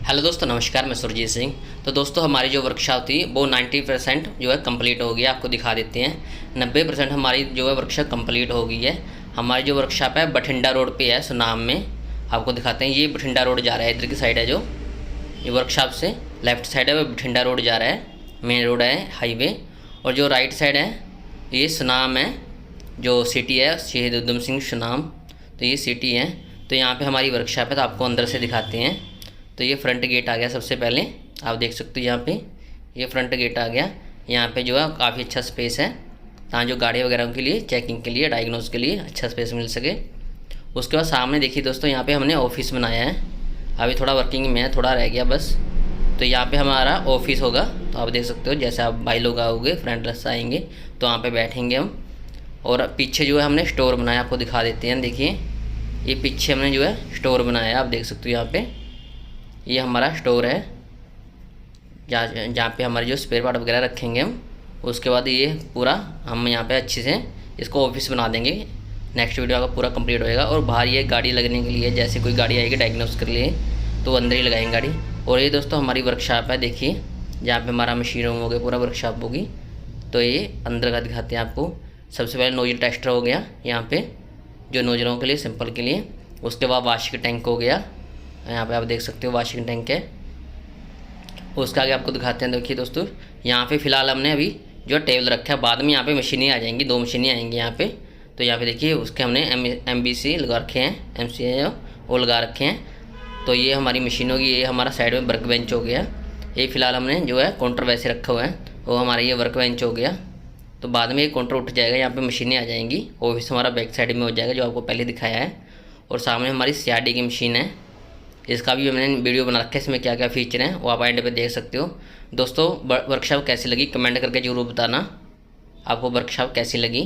Hello दोस्तों, नमस्कार। मैं सुरजीत सिंह। तो दोस्तों, हमारी जो वर्कशॉप थी वो 90% जो है कंप्लीट हो गई है। आपको दिखा देते हैं 90% हमारी जो है वर्कशॉप कंप्लीट हो गई है। हमारी जो वर्कशॉप है बठिंडा रोड पे है, सुनाम में। आपको दिखाते हैं, ये बठिंडा रोड जा रहा है, इधर की साइड है जो ये वर्कशॉप से लेफ़्ट साइड है वो बठिंडा रोड जा रहा है, मेन रोड है, हाईवे। और जो राइट साइड है ये सुनाम है, जो सिटी है शहीद उधम सिंह सुनाम। तो ये सिटी है। तो यहाँ पे हमारी वर्कशॉप है, तो आपको अंदर से दिखाते हैं। तो ये फ्रंट गेट आ गया। सबसे पहले आप देख सकते हो यहाँ पे ये फ्रंट गेट आ गया। यहाँ पे जो है काफ़ी अच्छा स्पेस है, ताकि जो गाड़ी वगैरह के लिए, चेकिंग के लिए, डायग्नोस के लिए अच्छा स्पेस मिल सके। उसके बाद सामने देखिए दोस्तों, यहाँ पे हमने ऑफिस बनाया है। अभी थोड़ा वर्किंग में है, थोड़ा रह गया बस। तो यहाँ पे हमारा ऑफिस होगा। तो आप देख सकते हो, जैसे आप भाई लोग आओगे, फ्रंट से आएंगे तो वहाँ पे बैठेंगे हम। और पीछे जो है हमने स्टोर बनाया, आपको दिखा देते हैं। देखिए ये पीछे हमने जो है स्टोर बनाया, आप देख सकते हो। यहाँ पे ये हमारा स्टोर है, जहाँ पे हमारे जो स्पेयर पार्ट वगैरह रखेंगे हम। उसके बाद ये पूरा हम यहाँ पे अच्छे से इसको ऑफिस बना देंगे। नेक्स्ट वीडियो का पूरा कंप्लीट होएगा। और बाहर ये गाड़ी लगने के लिए, जैसे कोई गाड़ी आएगी डायग्नोस के लिए तो अंदर ही लगाएंगे गाड़ी। और ये दोस्तों हमारी वर्कशॉप है, देखिए जहाँ पे हमारा मशीन रूम हो गया, पूरा वर्कशॉप होगी। तो ये अंदर का दिखाते हैं आपको। सबसे पहले नोजल टेस्टर हो गया यहाँ पे, जो नोजलों के लिए, सिंपल के लिए। उसके बाद वाशिंग टैंक हो गया, यहाँ पे आप देख सकते हो वाशिंग टैंक है। उसके आगे आपको दिखाते हैं। देखिए दोस्तों, यहाँ पे फ़िलहाल हमने अभी जो टेबल रखा है, बाद में यहाँ पे मशीनें आ जाएंगी, 2 मशीनें आएंगी यहाँ पे। तो यहाँ पे देखिए उसके हमने MBC लगा रखे हैं, MCA वो लगा रखे हैं। तो ये हमारी मशीन होगी। ये हमारा साइड में वर्क बेंच हो गया। ये फ़िलहाल हमने जो है काउंटर वैसे रखा हुआ है, वो हमारा ये वर्क बेंच हो गया। तो बाद में ये काउंटर उठ जाएगा, यहाँ पे मशीनें आ जाएंगी। ऑफिस हमारा बैक साइड में हो जाएगा, जो आपको पहले दिखाया है। और सामने हमारी CRD की मशीन है, इसका भी मैंने वीडियो बना रखा है, इसमें क्या क्या फ़ीचर हैं वो आप एंड पे देख सकते हो। दोस्तों, वर्कशॉप कैसी लगी कमेंट करके ज़रूर बताना, आपको वर्कशॉप कैसी लगी।